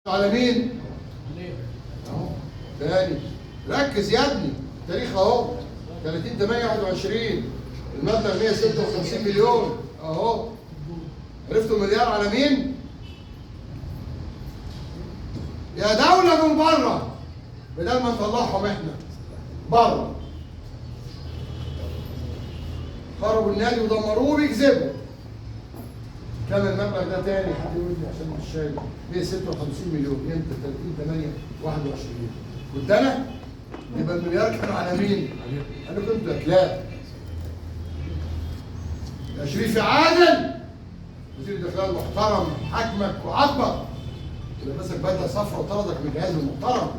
على مين؟ اهو تاني ركز يا ابني. تاريخ اهو 30/8/21 المبلغ 156 مليون اهو. عرفتوا المليار على مين؟ يا دولة من بره بدل ما نطلعهم احنا بره. خربوا النادي ودمروه وبيكذبوا. كم المبلغ ده تاني؟ حد يقول لي عشان مش شايف. 156 مليون امتى؟ 30/8/21 كنت انا؟ يبقى المليار كان على مين؟ انا كنت كلاب. يا شريف عادل وزير الداخليه المحترم حاكمك وعاقبك ولبسك بدله صفراء وطردك من الجهاز المحترم.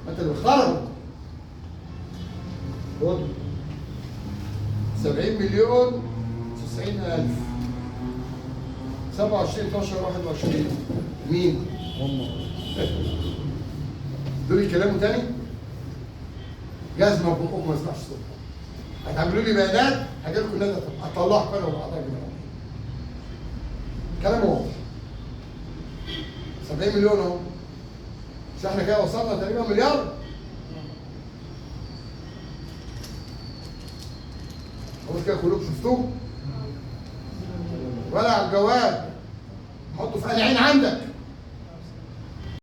انت اللي بتختاره. خد 70 مليون 90,000 27/12/21 مين؟ هم دول يتكلموا تاني؟ جزمه بقكم ما يسمعش صوتكم. هتعملوا لي بيانات هجي لكم النادي هطلعكم انا وبعضها جماعه. كلام واضح. 70 مليون اهو. مش احنا كده وصلنا تقريبا مليار؟ خلاص كده كلكم شفتوه؟ ولا على الجوال حطه في العين عندك.